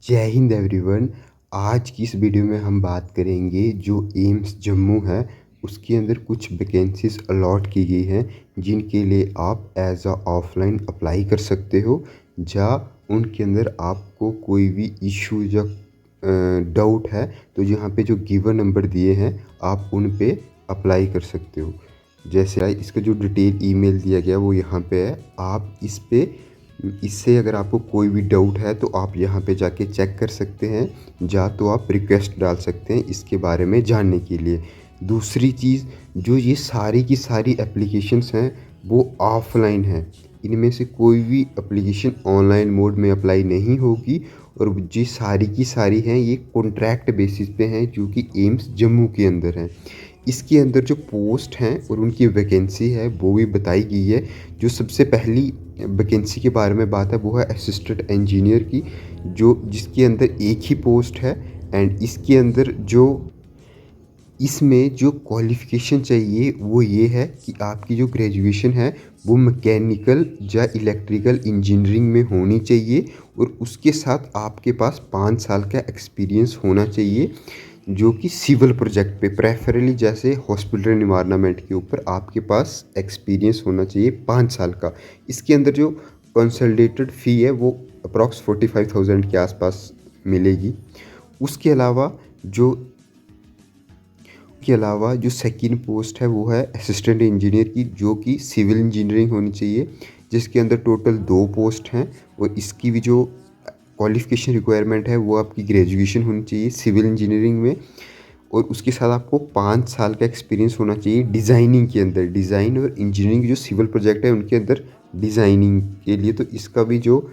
जय हिंद एवरीवन। आज की इस वीडियो में हम बात करेंगे जो एम्स जम्मू है उसके अंदर कुछ वैकेंसीज अलॉट की गई हैं जिनके लिए आप एज अ ऑफलाइन अप्लाई कर सकते हो। या उनके अंदर आपको कोई भी इशू या डाउट है तो यहाँ पे जो गिवन नंबर दिए हैं आप उन पे अप्लाई कर सकते हो। जैसे इसका जो डिटेल ईमेल दिया गया वो यहाँ पे है, आप इस पे इससे अगर आपको कोई भी डाउट है तो आप यहाँ पे जाके चेक कर सकते हैं, या तो आप रिक्वेस्ट डाल सकते हैं इसके बारे में जानने के लिए। दूसरी चीज़, जो ये सारी की सारी एप्लीकेशंस हैं वो ऑफलाइन हैं, इनमें से कोई भी एप्लीकेशन ऑनलाइन मोड में अप्लाई नहीं होगी। और जी सारी की सारी हैं ये कॉन्ट्रैक्ट बेसिस पे हैं जो कि एम्स जम्मू के अंदर हैं। इसके अंदर जो पोस्ट हैं और उनकी वैकेंसी है वो भी बताई गई है। जो सबसे पहली वैकेंसी के बारे में बात है वो है असिस्टेंट इंजीनियर की, जो जिसके अंदर एक ही पोस्ट है। एंड इसके अंदर जो इसमें जो क्वालिफ़िकेशन चाहिए वो ये है कि आपकी जो ग्रेजुएशन है वो मैकेनिकल या इलेक्ट्रिकल इंजीनियरिंग में होनी चाहिए, और उसके साथ आपके पास 5 साल का एक्सपीरियंस होना चाहिए जो कि सिविल प्रोजेक्ट पे प्रेफरेबली जैसे हॉस्पिटल एनवायरनमेंट के ऊपर आपके पास एक्सपीरियंस होना चाहिए 5 साल का। इसके अंदर जो कंसल्टेटेड फ़ी है वो अप्रॉक्स 45,000 के आसपास मिलेगी। उसके अलावा जो जो सेकंड पोस्ट है वो है असिस्टेंट इंजीनियर की, जो कि सिविल इंजीनियरिंग होनी चाहिए, जिसके अंदर टोटल 2 पोस्ट हैं। और इसकी भी जो क्वालिफ़िकेशन रिक्वायरमेंट है वो आपकी ग्रेजुएशन होनी चाहिए सिविल इंजीनियरिंग में, और उसके साथ आपको 5 साल का एक्सपीरियंस होना चाहिए डिज़ाइनिंग के अंदर। डिज़ाइन और इंजीनियरिंग जो सिविल प्रोजेक्ट है उनके अंदर डिज़ाइनिंग के लिए, तो इसका भी जो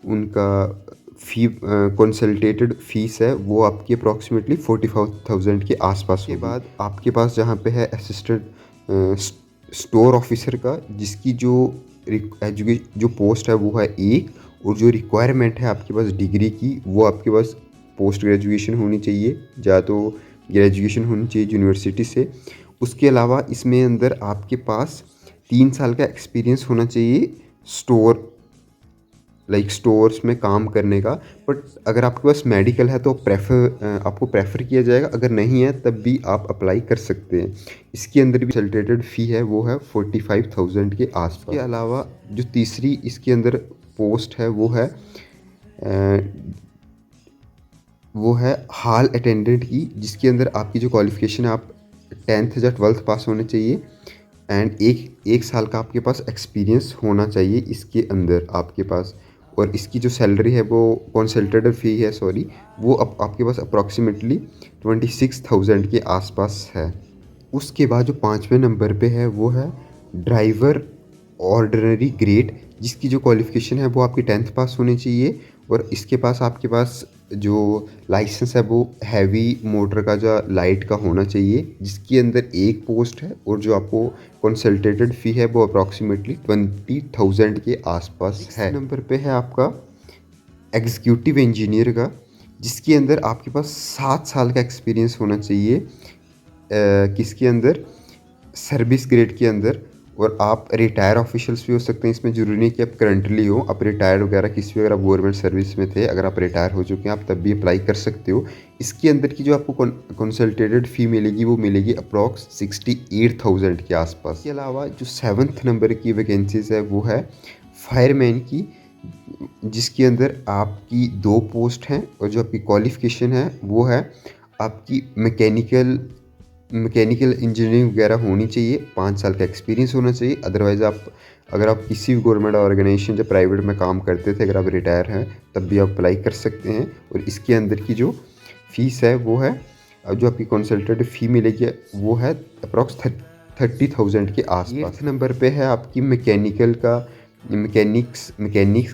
उनका फ़ी कंसल्टेटेड फ़ीस है वो आपकी अप्रॉक्सीमेटली 45,000 के आसपास होगी। के बाद आपके पास जहाँ पे है असिस्टेंट स्टोर ऑफिसर का, जिसकी जो पोस्ट है वो है एक, और जो रिक्वायरमेंट है आपके पास डिग्री की वो आपके पास पोस्ट ग्रेजुएशन होनी चाहिए, या तो ग्रेजुएशन होनी चाहिए यूनिवर्सिटी से। उसके अलावा इसमें अंदर आपके पास 3 साल का एक्सपीरियंस होना चाहिए स्टोर्स में काम करने का। बट अगर आपके पास मेडिकल है तो आपको प्रेफर किया जाएगा, अगर नहीं है तब भी आप अप्लाई कर सकते हैं। इसके अंदर भी कंसल्टेटेड फ़ी है वो है 45,000 के आसपास। इसके अलावा जो तीसरी इसके अंदर पोस्ट है वो है हॉल अटेंडेंट की, जिसके अंदर आपकी जो क्वालिफ़िकेशन है आप 10th या 12th पास होने चाहिए, एंड एक साल का आपके पास एक्सपीरियंस होना चाहिए इसके अंदर आपके पास। और इसकी जो सैलरी है वो कंसल्टेटिव फ़ी है वो आपके पास अप्रॉक्सीमेटली 26,000 के आसपास है। उसके बाद जो 5वें नंबर पे है वो है ड्राइवर ऑर्डिनरी ग्रेड, जिसकी जो क्वालिफ़िकेशन है वो आपकी 10th पास होनी चाहिए, और इसके पास आपके पास जो लाइसेंस है वो हैवी मोटर का जो लाइट का होना चाहिए, जिसके अंदर एक पोस्ट है, और जो आपको कंसल्टेटेड फ़ी है वो अप्रॉक्सीमेटली 20,000 के आसपास है। नंबर पे है आपका एग्जीक्यूटिव इंजीनियर का, जिसके अंदर आपके पास 7 साल का एक्सपीरियंस होना चाहिए किसके अंदर, सर्विस ग्रेड के अंदर। और आप रिटायर ऑफिशियल्स भी हो सकते हैं, इसमें ज़रूरी नहीं कि आप करंटली हो, आप रिटायर वगैरह किसी भी, अगर आप गवर्नमेंट सर्विस में थे, अगर आप रिटायर हो चुके हैं आप तब भी अप्लाई कर सकते हो। इसके अंदर की जो आपको कंसल्टेटेड फ़ी मिलेगी वो मिलेगी अप्रॉक्स 68,000 के आसपास। इसके अलावा जो 7th नंबर की वैकेंसीज है वो है फायरमैन की, जिसके अंदर आपकी 2 पोस्ट हैं, और जो आपकी क्वालिफ़िकेशन है वो है आपकी मैकेनिकल इंजीनियरिंग वगैरह होनी चाहिए, 5 साल का एक्सपीरियंस होना चाहिए। अदरवाइज़ अगर आप किसी भी गवर्नमेंट ऑर्गेनाइजेशन या प्राइवेट में काम करते थे, अगर आप रिटायर हैं तब भी आप अप्लाई कर सकते हैं। और इसके अंदर की जो फ़ीस है वो है, जो आपकी कंसल्टेटिव फ़ी मिलेगी वो है अप्रॉक्स 30,000 के आसपास। 8th नंबर पे है आपकी मैकेनिक्स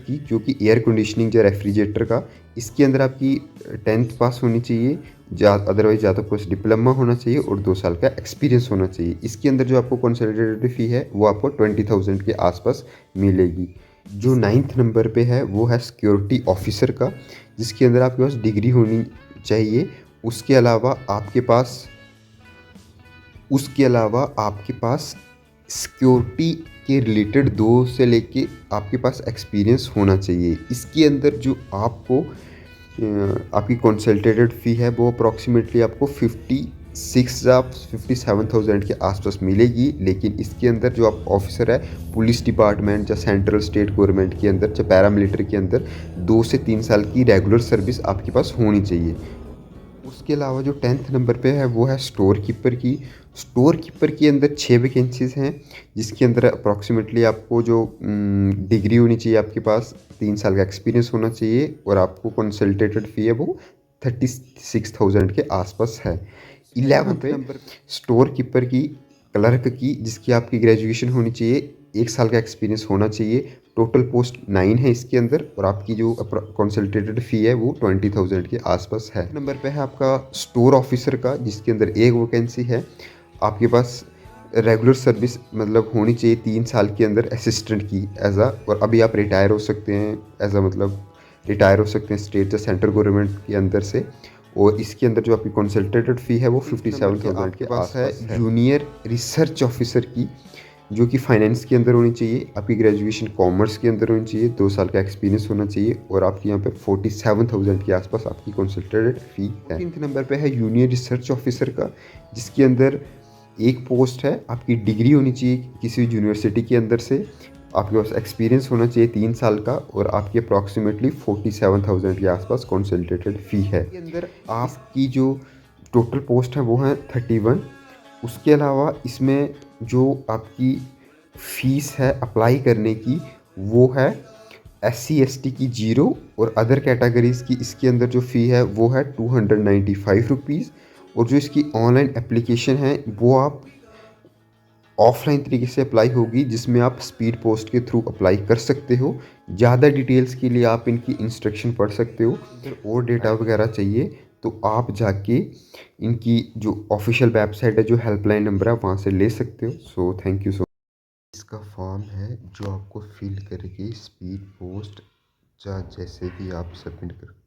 की, जो कि एयर कंडीशनिंग या रेफ्रिजरेटर का। इसके अंदर आपकी 10th पास होनी चाहिए, अदरवाइज या तो कुछ डिप्लोमा होना चाहिए और 2 साल का एक्सपीरियंस होना चाहिए। इसके अंदर जो आपको कंसल्टेटिव फ़ी है वो आपको 20,000 के आसपास मिलेगी। जो 9th नंबर पे है वो है सिक्योरिटी ऑफिसर का, जिसके अंदर आपके पास डिग्री होनी चाहिए। उसके अलावा आपके पास सिक्योरिटी के रिलेटेड 2 से लेके आपके पास एक्सपीरियंस होना चाहिए। इसके अंदर जो आपको आपकी कंसल्टेटेड फ़ी है वो अप्रॉक्सीमेटली आपको 56 या 57,000 के आसपास मिलेगी। लेकिन इसके अंदर जो आप ऑफिसर है पुलिस डिपार्टमेंट या सेंट्रल स्टेट गवर्नमेंट के अंदर या पैरामिलिट्री के अंदर 2 से 3 साल की रेगुलर सर्विस आपके पास होनी चाहिए। उसके अलावा जो 10th नंबर पे है वो है स्टोर कीपर की। स्टोर कीपर के अंदर 6 वैकेंसीज़ हैं, जिसके अंदर अप्रॉक्सीमेटली आपको जो डिग्री होनी चाहिए आपके पास, 3 साल का एक्सपीरियंस होना चाहिए और आपको कंसल्टेटेड फ़ी है वो 36,000 के आसपास है। 11th नंबर स्टोर कीपर की क्लर्क की, जिसकी आपकी ग्रेजुएशन होनी चाहिए, 1 साल का एक्सपीरियंस होना चाहिए। टोटल पोस्ट 9 है इसके अंदर और आपकी जो कंसल्टेटेड फ़ी है वो 20,000 के आसपास है। नंबर पे है आपका स्टोर ऑफिसर का, जिसके अंदर एक वैकेंसी है। आपके पास रेगुलर सर्विस मतलब होनी चाहिए 3 साल के अंदर असिस्टेंट की एज अ, और अभी आप रिटायर हो सकते हैं एज अ, मतलब रिटायर हो सकते हैं स्टेट या सेंट्रल गवर्नमेंट के अंदर से। और इसके अंदर जो आपकी कंसल्टेटेड फ़ी है वो 57,000 के पास है। जूनियर रिसर्च ऑफिसर की, जो कि फाइनेंस के अंदर होनी चाहिए, आपकी ग्रेजुएशन कॉमर्स के अंदर होनी चाहिए, 2 साल का एक्सपीरियंस होना चाहिए और आपकी यहाँ पे 47,000 के आसपास आपकी कंसल्टेटेड फ़ी है। 3 नंबर पे है जूनियर रिसर्च ऑफिसर का, जिसके अंदर एक पोस्ट है। आपकी डिग्री होनी चाहिए किसी यूनिवर्सिटी के अंदर से, आपके पास एक्सपीरियंस होना चाहिए 3 साल का और आपकी अप्रॉक्सीमेटली 47,000 के आसपास कंसल्टेटेड फ़ी है। इसके अंदर आपकी जो टोटल पोस्ट है वो है 31। उसके अलावा इसमें जो आपकी फ़ीस है अप्लाई करने की वो है SC ST की 0 और अदर कैटेगरीज़ की इसके अंदर जो फ़ी है वो है 295 रुपीज़। और जो इसकी ऑनलाइन एप्लीकेशन है वो आप ऑफलाइन तरीके से अप्लाई होगी, जिसमें आप स्पीड पोस्ट के थ्रू अप्लाई कर सकते हो। ज़्यादा डिटेल्स के लिए आप इनकी इंस्ट्रक्शन पढ़ सकते हो। अगर और डेटा वगैरह चाहिए तो आप जाके इनकी जो ऑफिशियल वेबसाइट है, जो हेल्पलाइन नंबर है, वहाँ से ले सकते हो। So thank you so. इसका फॉर्म है जो आपको फिल करके स्पीड पोस्ट या जैसे भी आप सबमिट कर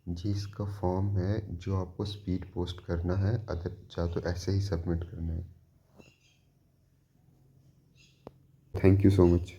जी, इसका फॉर्म है जो आपको स्पीड पोस्ट करना है, अदर चाहे तो ऐसे ही सबमिट करना है। Thank you so much.